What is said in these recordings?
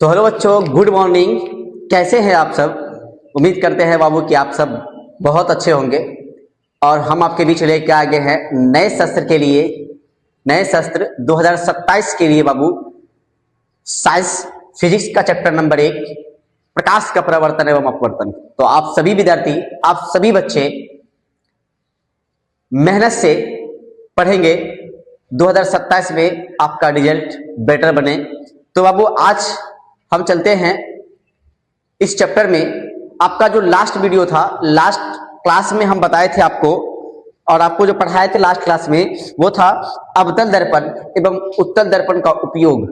तो हेलो बच्चों, good morning. कैसे हैं आप सब? उम्मीद करते हैं बाबू कि आप सब बहुत अच्छे होंगे। और हम आपके बीच लेके आ गए हैं नए शस्त्र के लिए, नए शस्त्र 2027 के लिए बाबू। साइंस फिजिक्स का चैप्टर नंबर 1, प्रकाश का प्रवर्तन एवं अपवर्तन। तो आप सभी विद्यार्थी, आप सभी बच्चे मेहनत से पढ़ेंगे, 2027 में आपका रिजल्ट बेटर बने। तो बाबू आज हम चलते हैं इस चैप्टर में। आपका जो लास्ट वीडियो था, लास्ट क्लास में हम बताए थे आपको, और आपको जो पढ़ाए थे लास्ट क्लास में, वो था अवतल दर्पण एवं उत्तल दर्पण का उपयोग।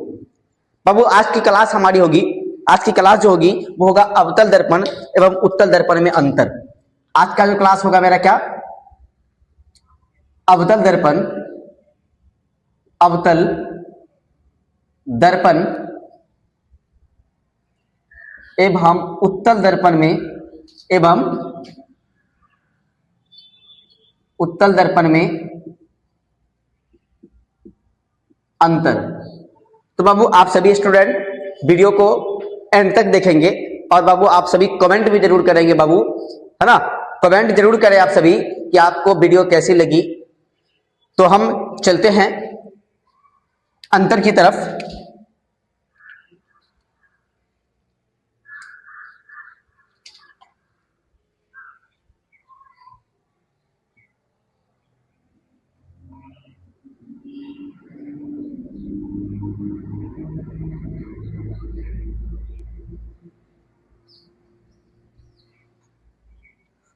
बाबू आज की क्लास हमारी होगी, आज की क्लास जो होगी वो होगा अवतल दर्पण एवं उत्तल दर्पण में अंतर। आज का जो क्लास होगा मेरा क्या, अवतल दर्पण, अवतल दर्पण एवं उत्तल दर्पण में, एवं उत्तल दर्पण में अंतर। तो बाबू आप सभी स्टूडेंट वीडियो को एंड तक देखेंगे, और बाबू आप सभी कमेंट भी जरूर करेंगे बाबू, है ना। कमेंट जरूर करें आप सभी कि आपको वीडियो कैसी लगी। तो हम चलते हैं अंतर की तरफ।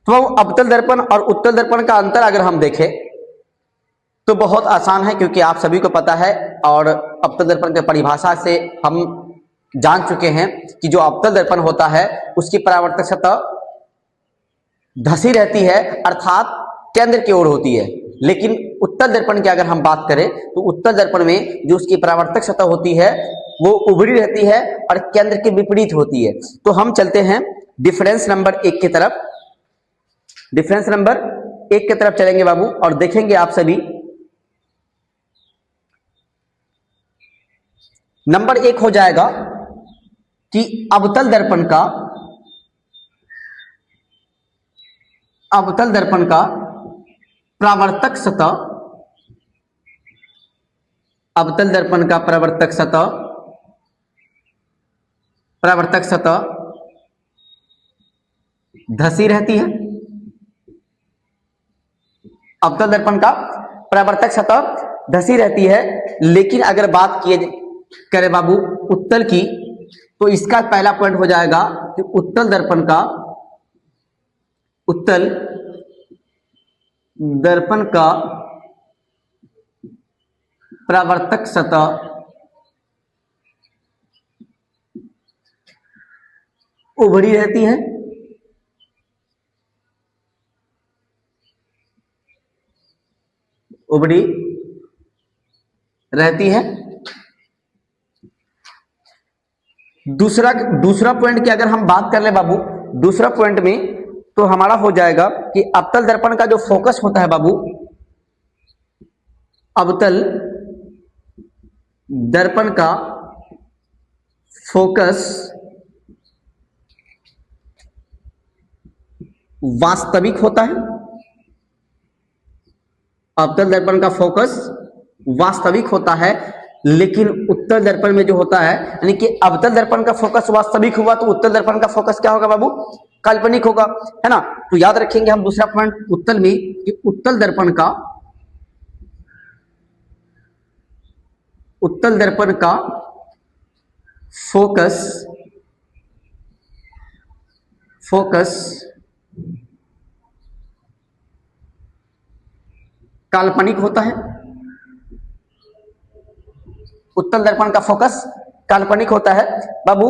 तो अवतल दर्पण और उत्तल दर्पण का अंतर अगर हम देखें तो बहुत आसान है, क्योंकि आप सभी को पता है। और अवतल दर्पण की परिभाषा से हम जान चुके हैं कि जो अवतल दर्पण होता है उसकी परावर्तक सतह धसी रहती है, अर्थात केंद्र की ओर होती है। लेकिन उत्तल दर्पण की अगर हम बात करें तो उत्तल दर्पण में जो उसकी परावर्तक सतह होती है वो उभरी रहती है और केंद्र के विपरीत होती है। तो हम चलते हैं डिफरेंस नंबर 1 की तरफ। डिफरेंस नंबर 1 की तरफ चलेंगे बाबू, और देखेंगे आप सभी। नंबर 1 हो जाएगा कि अवतल दर्पण का, अवतल दर्पण का परावर्तक सतह, अवतल दर्पण का परावर्तक सतह, परावर्तक सतह धसी रहती है। अवतल दर्पण का परावर्तक सतह धसी रहती है। लेकिन अगर बात किए करें बाबू उत्तल की, तो इसका पहला पॉइंट हो जाएगा कि उत्तल दर्पण का, उत्तल दर्पण का परावर्तक सतह उभरी रहती है। उभरी रहती है। दूसरा पॉइंट की अगर हम बात कर ले बाबू, दूसरा पॉइंट में तो हमारा हो जाएगा कि अवतल दर्पण का जो फोकस होता है बाबू, अवतल दर्पण का फोकस वास्तविक होता है। अवतल दर्पण का फोकस वास्तविक होता है, लेकिन उत्तल दर्पण में जो होता है, यानी कि अवतल दर्पण का फोकस वास्तविक हुआ तो उत्तल दर्पण का फोकस क्या होगा बाबू, काल्पनिक होगा, है ना। तो याद रखेंगे हम दूसरा पॉइंट उत्तल में कि उत्तल दर्पण का, उत्तल दर्पण का फोकस, फोकस काल्पनिक होता है। उत्तल दर्पण का फोकस काल्पनिक होता है बाबू।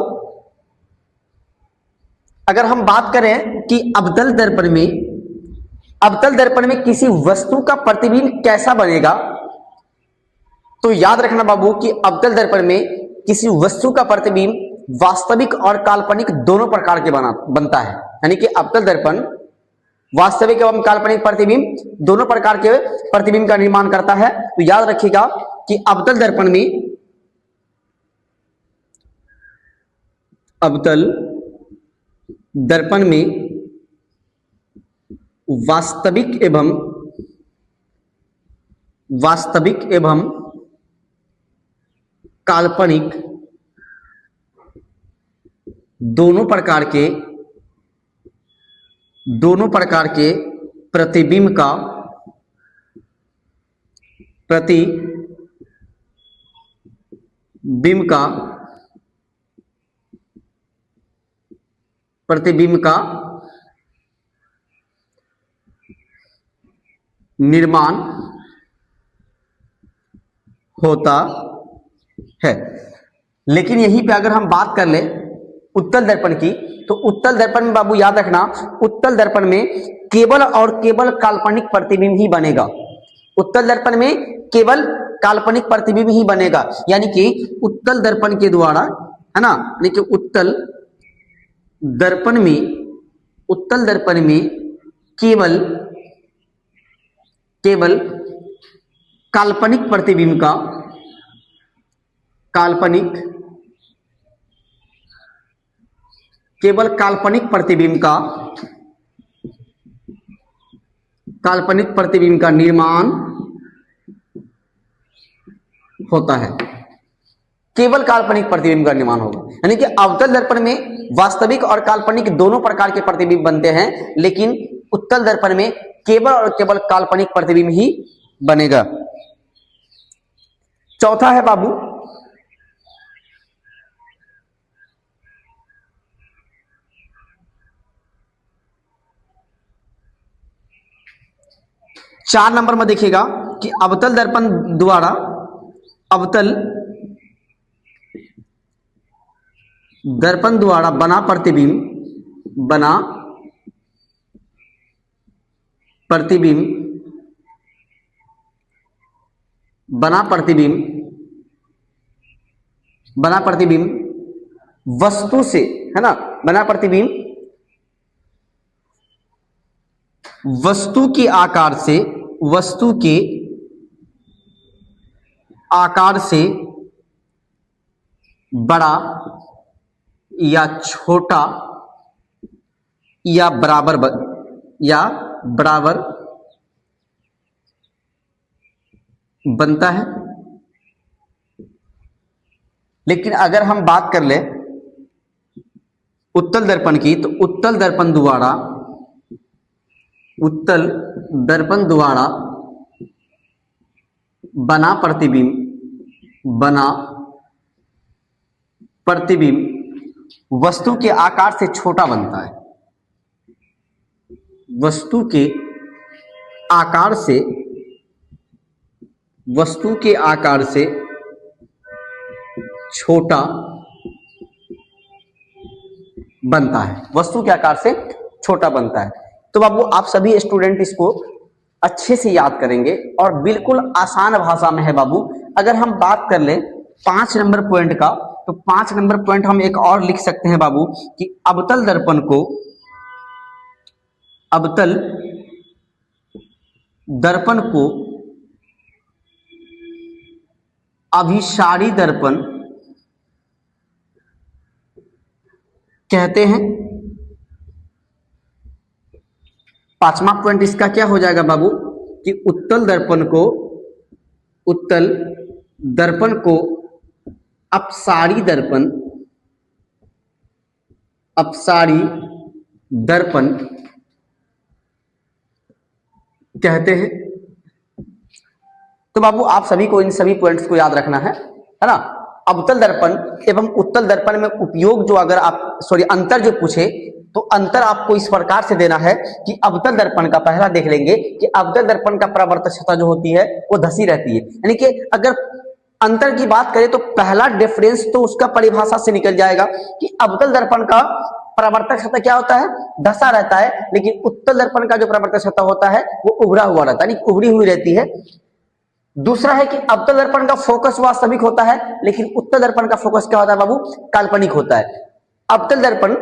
अगर हम बात करें कि अवतल दर्पण में, अवतल दर्पण में किसी वस्तु का प्रतिबिंब कैसा बनेगा, तो याद रखना बाबू कि अवतल दर्पण में किसी वस्तु का प्रतिबिंब वास्तविक और काल्पनिक दोनों प्रकार के बनता है। यानी कि अवतल दर्पण वास्तविक एवं काल्पनिक प्रतिबिंब दोनों प्रकार के प्रतिबिंब का निर्माण करता है। तो याद रखिएगा कि अवतल दर्पण में अवतल दर्पण में वास्तविक एवं काल्पनिक दोनों प्रकार के प्रतिबिंब का निर्माण होता है। लेकिन यहीं पे अगर हम बात कर ले उत्तल दर्पण की, तो उत्तल दर्पण में बाबू याद रखना, उत्तल दर्पण में केवल और केवल काल्पनिक प्रतिबिंब ही बनेगा। उत्तल दर्पण में केवल काल्पनिक प्रतिबिंब ही बनेगा, यानी कि उत्तल दर्पण के द्वारा, है ना, यानी कि उत्तल दर्पण में केवल काल्पनिक प्रतिबिंब का निर्माण होता है। केवल काल्पनिक प्रतिबिंब का निर्माण होगा, यानी कि अवतल दर्पण में वास्तविक और काल्पनिक दोनों प्रकार के प्रतिबिंब बनते हैं, लेकिन उत्तल दर्पण में केवल और केवल काल्पनिक प्रतिबिंब ही बनेगा। चौथा है बाबू चार नंबर में देखिएगा कि अवतल दर्पण द्वारा बना प्रतिबिंब वस्तु से, है ना, बना प्रतिबिंब वस्तु के आकार से बड़ा या छोटा या बराबर बनता है। लेकिन अगर हम बात कर ले उत्तल दर्पण की, तो उत्तल दर्पण द्वारा बना प्रतिबिंब वस्तु के आकार से छोटा बनता है। वस्तु के आकार से छोटा बनता है। वस्तु के आकार से छोटा बनता है। तो बाबू आप सभी स्टूडेंट इसको अच्छे से याद करेंगे और बिल्कुल आसान भाषा में है बाबू। अगर हम बात कर ले 5 नंबर पॉइंट का, तो 5 नंबर पॉइंट हम एक और लिख सकते हैं बाबू कि अवतल दर्पण को अभिसारी दर्पण कहते हैं। 5वां पॉइंट इसका क्या हो जाएगा बाबू कि उत्तल दर्पण को अपसारी दर्पण कहते हैं। तो बाबू आप सभी को इन सभी पॉइंट्स को याद रखना है ना। अवतल दर्पण एवं उत्तल दर्पण में उपयोग जो अगर आप अंतर जो पूछे, तो अंतर आपको इस प्रकार से देना है कि अवतल दर्पण का पहला देख लेंगे कि अवतल दर्पण का परावर्तक सतह जो होती है वो धसी रहती है। यानी कि अगर अंतर की बात करें तो पहला डिफरेंस तो उसका परिभाषा से निकल जाएगा कि अवतल दर्पण का परावर्तक सतह क्या होता है, धसा रहता है, लेकिन उत्तल दर्पण का जो परावर्तक सतह होता है वो उभरा हुआ रहता है, यानी उभरी हुई रहती है। दूसरा है कि अवतल दर्पण का फोकस वास्तविक होता है, लेकिन उत्तल दर्पण का फोकस क्या होता है बाबू, काल्पनिक होता है। अवतल दर्पण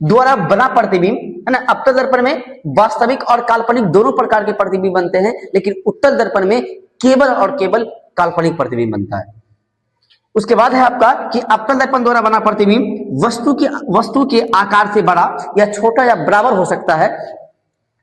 द्वारा बना प्रतिबिंब, है ना, अवतल दर्पण में वास्तविक और काल्पनिक दोनों प्रकार के प्रतिबिंब बनते हैं, लेकिन उत्तल दर्पण में केवल और केवल काल्पनिक प्रतिबिंब बनता है। उसके बाद है आपका कि अवतल दर्पण द्वारा बना प्रतिबिंब वस्तु के आकार से बड़ा या छोटा या बराबर हो सकता है,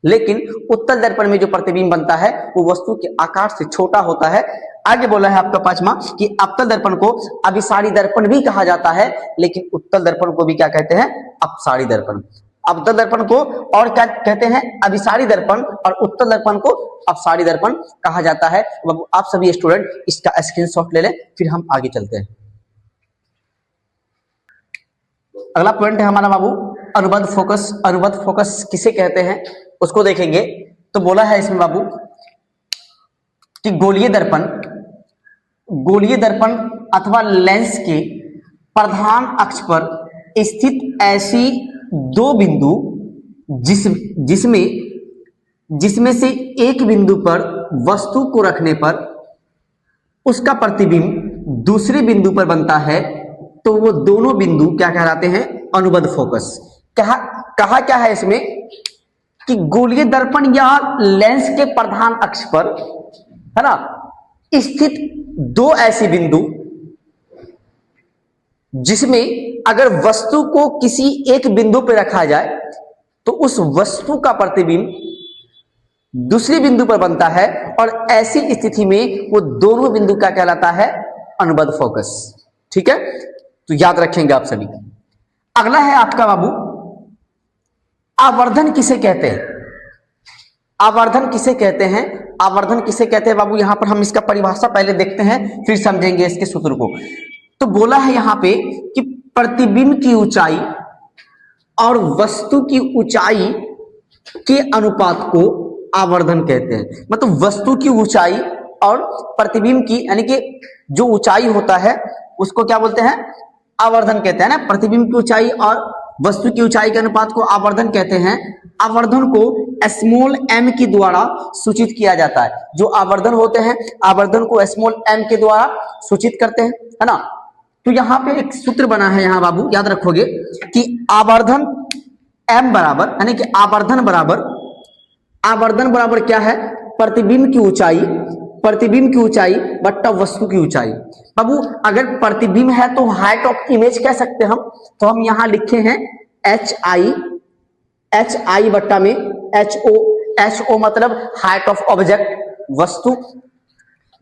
लेकिन उत्तल दर्पण में जो प्रतिबिंब बनता है वो वस्तु के आकार से छोटा होता है। आगे बोला है आपका पांचवा कि अवतल दर्पण को अभिसारी दर्पण भी कहा जाता है, लेकिन उत्तल दर्पण को भी क्या कहते हैं, अपसारी दर्पण। अवतल दर्पण को और क्या कहते हैं, अभिसारी दर्पण, और उत्तल दर्पण को अपसारी दर्पण कहा जाता है। आप सभी स्टूडेंट इसका स्क्रीनशॉट ले लें, फिर हम आगे चलते हैं। अगला पॉइंट है हमारा बाबू अनुबंध फोकस। अनुबंध फोकस किसे कहते हैं उसको देखेंगे। तो बोला है इसमें बाबू कि गोलीय दर्पण अथवा लेंस के प्रधान अक्ष पर स्थित ऐसी दो बिंदु जिसमें से एक बिंदु पर वस्तु को रखने पर उसका प्रतिबिंब दूसरे बिंदु पर बनता है, तो वो दोनों बिंदु क्या कहलाते हैं, अनुबंध फोकस। कहा क्या है इसमें कि गोलीय दर्पण या लेंस के प्रधान अक्ष पर, है ना, स्थित दो ऐसी बिंदु जिसमें अगर वस्तु को किसी एक बिंदु पर रखा जाए तो उस वस्तु का प्रतिबिंब दूसरी बिंदु पर बनता है, और ऐसी स्थिति में वो दोनों बिंदु क्या कहलाता है, अनुबंध फोकस। ठीक है, तो याद रखेंगे आप सभी। अगला है आपका बाबू आवर्धन किसे कहते हैं। आवर्धन किसे कहते हैं, आवर्धन किसे कहते हैं बाबू, यहां पर हम इसका परिभाषा पहले देखते हैं, फिर समझेंगे इसके सूत्र को। तो बोला है यहां पे कि प्रतिबिंब की ऊंचाई और वस्तु की ऊंचाई के अनुपात को आवर्धन कहते हैं। मतलब वस्तु की ऊंचाई और प्रतिबिंब की, यानी कि जो ऊंचाई होता है उसको क्या बोलते हैं, आवर्धन कहते हैं ना। प्रतिबिंब की ऊंचाई और वस्तु की ऊंचाई के अनुपात को आवर्धन कहते हैं। आवर्धन को स्मॉल m के द्वारा सूचित किया जाता है। जो आवर्धन होते हैं, आवर्धन को स्मॉल m के द्वारा सूचित करते हैं, है ना। तो यहाँ पे एक सूत्र बना है यहाँ बाबू, याद रखोगे कि आवर्धन m बराबर, यानी कि आवर्धन बराबर क्या है, प्रतिबिंब की ऊंचाई बट्टा वस्तु की ऊंचाई। बाबू अगर प्रतिबिंब है तो हाइट ऑफ इमेज कह सकते हैं हम, तो हम यहां लिखे हैं एच आई बट्टा में एच ओ मतलब हाइट ऑफ ऑब्जेक्ट, वस्तु।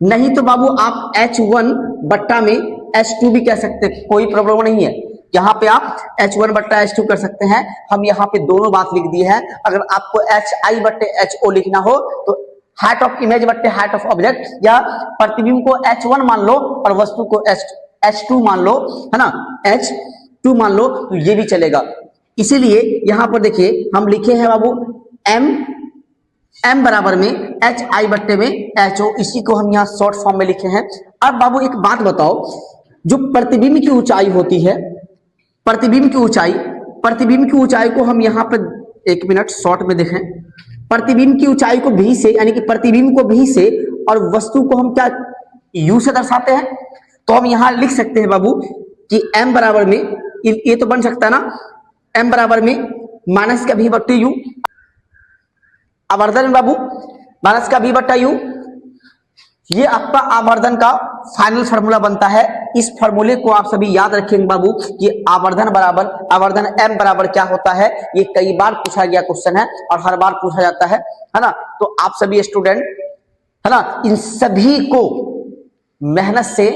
नहीं तो बाबू आप H1 बट्टा में H2 भी कह सकते हैं, कोई प्रॉब्लम नहीं है। यहाँ पे आप H1 बट्टा H2 कर सकते हैं। हम यहाँ पे दोनों बात लिख दी है। अगर आपको HI बट्टे HO लिखना हो तो हाइट ऑफ इमेज बट्टे हाइट ऑफ ऑब्जेक्ट, या प्रतिबिंब को H1 मान लो और वस्तु को H2 मान लो, है ना, H2 मान लो, तो ये भी चलेगा। इसीलिए यहां पर देखिए हम लिखे हैं बाबू m बराबर में HI बट्टे में HO, इसी को हम यहाँ शॉर्ट फॉर्म में लिखे हैं। अब बाबू एक बात बताओ, जो प्रतिबिंब की ऊंचाई होती है, प्रतिबिंब की ऊंचाई को हम यहाँ पर एक मिनट शॉर्ट में देखें। प्रतिबिंब की ऊंचाई को भी से, यानी कि प्रतिबिंब को भी से और वस्तु को हम क्या u से दर्शाते हैं, तो हम यहां लिख सकते हैं बाबू कि m बराबर में, ये तो बन सकता है ना, m बराबर में माइनस का v बट्टे u, आवर्धन में बाबू माइनस का v बट्टा u, ये आपका आवर्धन का फाइनल फार्मूला बनता है। इस फार्मूले को आप सभी याद रखेंगे बाबू कि आवर्धन m बराबर क्या होता है। ये कई बार पूछा गया क्वेश्चन है और हर बार पूछा जाता है ना। तो आप सभी स्टूडेंट, है ना, इन सभी को मेहनत से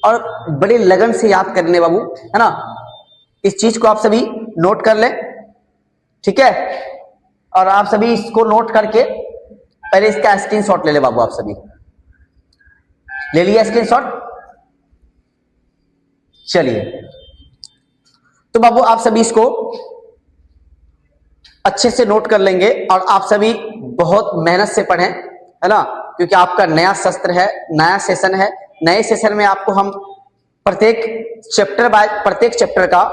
और बड़े लगन से याद करने बाबू, है ना। इस चीज को आप सभी नोट कर ले, ठीक है। और आप सभी इसको नोट करके पहले इसका स्क्रीनशॉट ले ले बाबू। आप सभी ले लिया स्क्रीनशॉट, चलिए। तो बाबू आप सभी इसको अच्छे से नोट कर लेंगे और आप सभी बहुत मेहनत से पढ़ें, है ना, क्योंकि आपका नया सत्र है, नया सेशन है। नए सेशन में आपको हम प्रत्येक चैप्टर का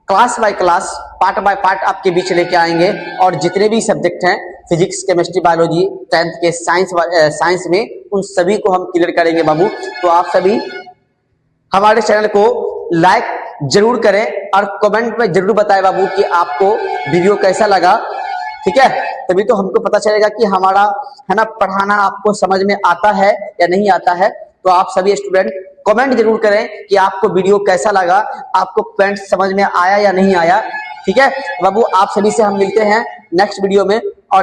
class by class, part by part आपके बीच लेके आएंगे। और जितने भी सब्जेक्ट हैं, फिजिक्स, केमिस्ट्री, बायोलॉजी, 10th के साइंस में, उन सभी को हम क्लियर करेंगे बाबू। तो आप सभी हमारे चैनल को लाइक जरूर करें और कमेंट में जरूर बताएं बाबू कि आपको वीडियो कैसा लगा, ठीक है। तभी तो हमको पता चलेगा कि हमारा, है ना, पढ़ाना आपको समझ में आता है या नहीं आता है। तो आप सभी स्टूडेंट कमेंट जरूर करें कि आपको वीडियो कैसा लगा, आपको पॉइंट समझ में आया या नहीं आया। ठीक है बाबू, आप सभी से हम मिलते हैं नेक्स्ट वीडियो में।